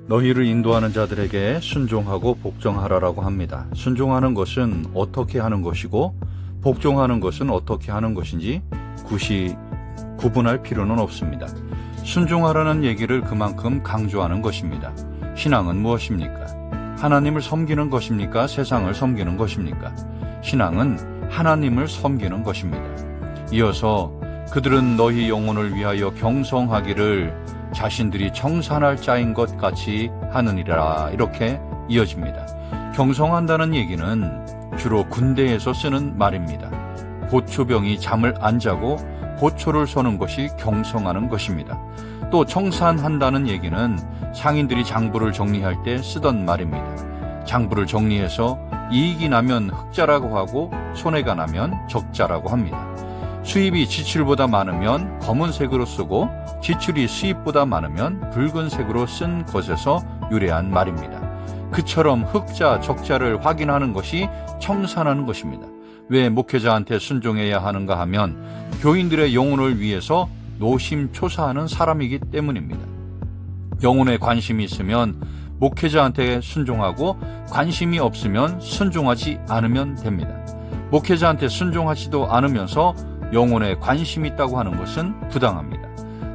너희를 인도하는 자들에게 순종하고 복종하라라고 합니다. 순종하는 것은 어떻게 하는 것이고 복종하는 것은 어떻게 하는 것인지 굳이 구분할 필요는 없습니다. 순종하라는 얘기를 그만큼 강조하는 것입니다. 신앙은 무엇입니까? 하나님을 섬기는 것입니까? 세상을 섬기는 것입니까? 신앙은 하나님을 섬기는 것입니다. 이어서 그들은 너희 영혼을 위하여 경성하기를 자신들이 청산할 자인 것 같이 하느니라, 이렇게 이어집니다. 경성한다는 얘기는 주로 군대에서 쓰는 말입니다. 보초병이 잠을 안 자고 보초를 서는 것이 경성하는 것입니다. 또 청산한다는 얘기는 상인들이 장부를 정리할 때 쓰던 말입니다. 장부를 정리해서 이익이 나면 흑자라고 하고 손해가 나면 적자라고 합니다. 수입이 지출보다 많으면 검은색으로 쓰고 지출이 수입보다 많으면 붉은색으로 쓴 것에서 유래한 말입니다. 그처럼 흑자, 적자를 확인하는 것이 청산하는 것입니다. 왜 목회자한테 순종해야 하는가 하면 교인들의 영혼을 위해서 노심초사하는 사람이기 때문입니다. 영혼에 관심이 있으면 목회자한테 순종하고 관심이 없으면 순종하지 않으면 됩니다. 목회자한테 순종하지도 않으면서 영혼에 관심이 있다고 하는 것은 부당합니다.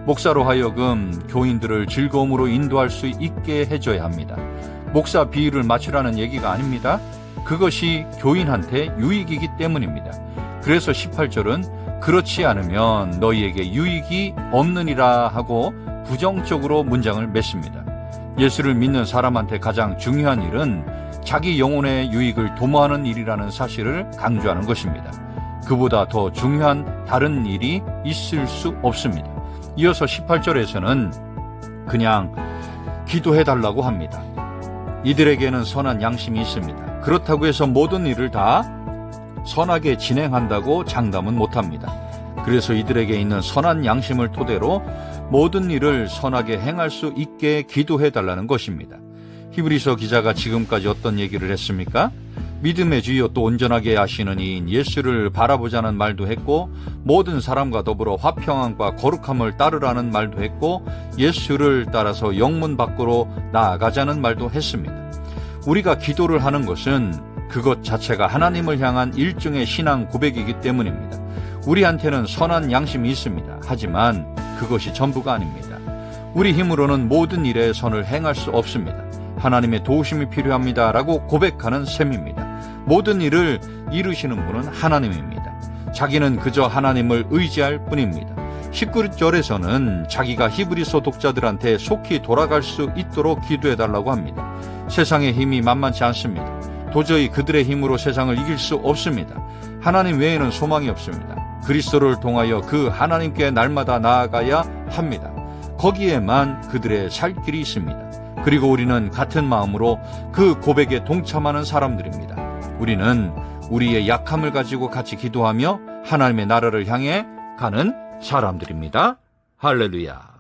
목사로 하여금 교인들을 즐거움으로 인도할 수 있게 해줘야 합니다. 목사 비율을 맞추라는 얘기가 아닙니다. 그것이 교인한테 유익이기 때문입니다. 그래서 18절은 그렇지 않으면 너희에게 유익이 없느니라 하고 부정적으로 문장을 맺습니다. 예수를 믿는 사람한테 가장 중요한 일은 자기 영혼의 유익을 도모하는 일이라는 사실을 강조하는 것입니다. 그보다 더 중요한 다른 일이 있을 수 없습니다. 이어서 18절에서는 그냥 기도해달라고 합니다. 이들에게는 선한 양심이 있습니다. 그렇다고 해서 모든 일을 다 선하게 진행한다고 장담은 못합니다. 그래서 이들에게 있는 선한 양심을 토대로 모든 일을 선하게 행할 수 있게 기도해달라는 것입니다. 히브리서 기자가 지금까지 어떤 얘기를 했습니까? 믿음의 주여 또 온전하게 하시는 이인 예수를 바라보자는 말도 했고 모든 사람과 더불어 화평함과 거룩함을 따르라는 말도 했고 예수를 따라서 영문 밖으로 나아가자는 말도 했습니다. 우리가 기도를 하는 것은 그것 자체가 하나님을 향한 일종의 신앙 고백이기 때문입니다. 우리한테는 선한 양심이 있습니다. 하지만 그것이 전부가 아닙니다. 우리 힘으로는 모든 일에 선을 행할 수 없습니다. 하나님의 도우심이 필요합니다 라고 고백하는 셈입니다. 모든 일을 이루시는 분은 하나님입니다. 자기는 그저 하나님을 의지할 뿐입니다. 19절에서는 자기가 히브리서 독자들한테 속히 돌아갈 수 있도록 기도해달라고 합니다. 세상의 힘이 만만치 않습니다. 도저히 그들의 힘으로 세상을 이길 수 없습니다. 하나님 외에는 소망이 없습니다. 그리스도를 통하여 그 하나님께 날마다 나아가야 합니다. 거기에만 그들의 살 길이 있습니다. 그리고 우리는 같은 마음으로 그 고백에 동참하는 사람들입니다. 우리는 우리의 약함을 가지고 같이 기도하며 하나님의 나라를 향해 가는 사람들입니다. 할렐루야.